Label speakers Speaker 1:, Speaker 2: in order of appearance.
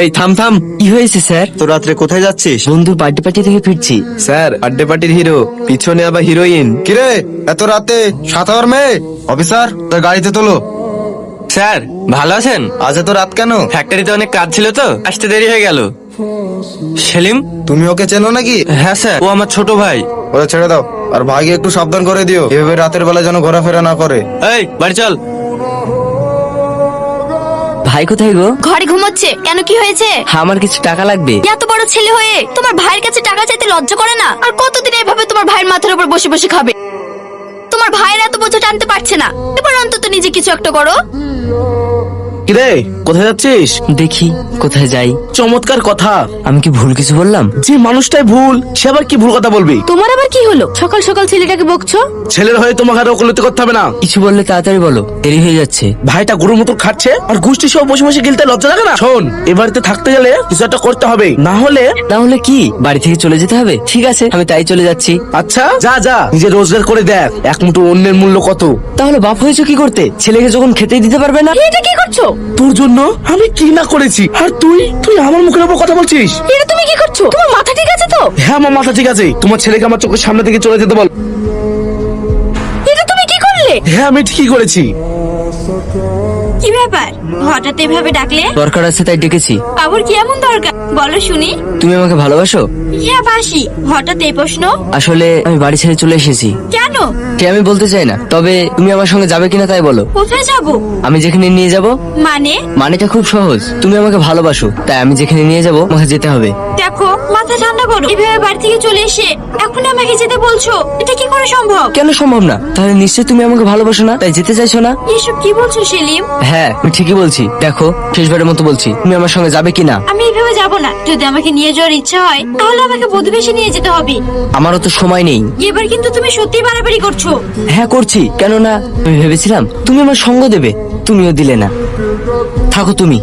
Speaker 1: এই থাম থাম।
Speaker 2: কি হয়েছে স্যার?
Speaker 1: তো রাত্রে কোথায় যাচ্ছিস?
Speaker 2: বন্ধুর বার্থডে পার্টি থেকে ফিরছি।
Speaker 1: স্যার বার্থডে পার্টির হিরো, পিছনে আবার হিরোইন।
Speaker 3: কিরে এত রাতে সাতার মেয়ে? অফিসার তোর গাড়িতে তোলো।
Speaker 4: স্যার ভালো আছেন?
Speaker 3: আজ এত রাত কেন?
Speaker 4: ফ্যাক্টরিতে অনেক কাজ ছিল তো, আসতে দেরি হয়ে গেল। সেলিম?
Speaker 3: তুমি ওকে চেনো নাকি?
Speaker 4: হ্যাঁ স্যার, ও আমার ছোট ভাই।
Speaker 3: ওরা ছেড়ে দাও, আর ভাইকে একটু সাবধান করে দিও, এভাবে রাতের বেলা যেন ঘোরাফেরা না করে।
Speaker 4: এই বাড়ি চল।
Speaker 2: ভাই কোথায় গো?
Speaker 5: ঘরে ঘুমোচ্ছে। কেন, কি হয়েছে?
Speaker 2: আমার কিছু টাকা লাগবে।
Speaker 5: এত বড় ছেলে হয়ে তোমার ভাইয়ের কাছে টাকা চাইতে লজ্জা করে না? আর কতদিন এভাবে তোমার ভাইয়ের মাথার উপর বসে বসে খাবে? তোমার ভাইয়ের এত বোঝা টানতে পারছে না, এবার অন্তত নিজে কিছু একটা করো।
Speaker 6: কিরে কোথায় যাচ্ছিস?
Speaker 2: দেখি কোথায় যাই।
Speaker 6: চমৎকার কথা।
Speaker 2: আমি কি ভুল কিছু বললাম?
Speaker 6: যে মানুষটাই ভুল, সে আবার কি ভুল কথা বলবি?
Speaker 5: তোমার আবার কি হলো? সকাল সকাল ছেলেটাকে বকছো?
Speaker 6: ছেলের হয়ে তোমাকে আর ওকালতি করতে হবে না।
Speaker 2: কিছু বললে তাড়াতাড়ি বলো, দেরি হয়ে যাচ্ছে।
Speaker 6: ভাইটা গরুর মতো খাচ্ছে আর গোষ্ঠী সব বসে বসে গিলতে লজ্জা লাগে না? শোন, এ বাড়িতে থাকতে গেলে কিছু একটা করতে হবে, না হলে
Speaker 2: না হলে কি বাড়ি থেকে চলে যেতে হবে? ঠিক আছে, আমি তাই চলে যাচ্ছি।
Speaker 6: আচ্ছা যা যা, নিজে রোজগার করে দেখ, এক মুঠো অন্যের মূল্য কত।
Speaker 2: তাহলে বাপ হয়েছে কি করতে? ছেলেকে যখন খেতেই দিতে পারবে না।
Speaker 5: এটা কি করছো?
Speaker 6: তোর জন্য আমি কি না করেছি, আর তুই তুই আমার মুখের উপর কথা বলছিস?
Speaker 5: এটা তুমি কি করছো? তোমার মাথা ঠিক আছে তো?
Speaker 6: হ্যাঁ আমার মাথা ঠিক আছে। তোমার ছেলেকে আমার চোখের সামনে থেকে চলে যেতে বল।
Speaker 5: এটা তুমি কি করলে?
Speaker 6: হ্যাঁ আমি ঠিকই করেছি।
Speaker 5: কি ব্যাপার, হঠাৎ এভাবে ডাকলে?
Speaker 2: দরকার আছে তাই ডেকেছি।
Speaker 5: বাবুর কি এমন দরকার, বলো শুনি।
Speaker 2: তুমি আমাকে ভালোবাসো?
Speaker 5: হ্যাঁ বাসি। হঠাৎ এই প্রশ্ন?
Speaker 2: আসলে আমি বাড়ি ছেড়ে চলে এসেছি।
Speaker 5: কেন?
Speaker 2: সে আমি বলতে চাই না, তবে তুমি আমার সঙ্গে যাবে কিনা তাই বলো।
Speaker 5: কোথায় যাব?
Speaker 2: আমি যেখানে নিয়ে যাব।
Speaker 5: মানে?
Speaker 2: মানেটা খুব সহজ, তুমি আমাকে ভালোবাসো, তাই আমি যেখানে নিয়ে যাব আমাকে যেতে হবে।
Speaker 5: দেখো, মাথা ঠান্ডা করো। এভাবে বাড়ি থেকে চলে এসে এখন আমাকে যেতে বলছো, এটা কি করে সম্ভব?
Speaker 2: কেন সম্ভব না? তাহলে নিশ্চয়ই তুমি আমাকে ভালোবাসো না, তাই যেতে চাইছো না?
Speaker 5: এসব কি বলছো সেলিম?
Speaker 2: হ্যাঁ আমি ঠিকই বলছি। দেখো শেষবারের মতো বলছি, তুমি আমার সঙ্গে যাবে কিনা?
Speaker 5: আমি এভাবে যাব না। যদি আমাকে নিয়ে যাওয়ার ইচ্ছা হয় তাহলে আমাকে বধূবেশে নিয়ে যেতে হবে।
Speaker 2: আমারও তো সময় নেই।
Speaker 5: এবার কিন্তু তুমি সত্যি বাড়াবাড়ি করছো।
Speaker 2: হ্যাঁ করছি, কেননা আমি ভেবেছিলাম তুমি আমার সঙ্গ দেবে, তুমিও দিলে না। থাকো তুমি।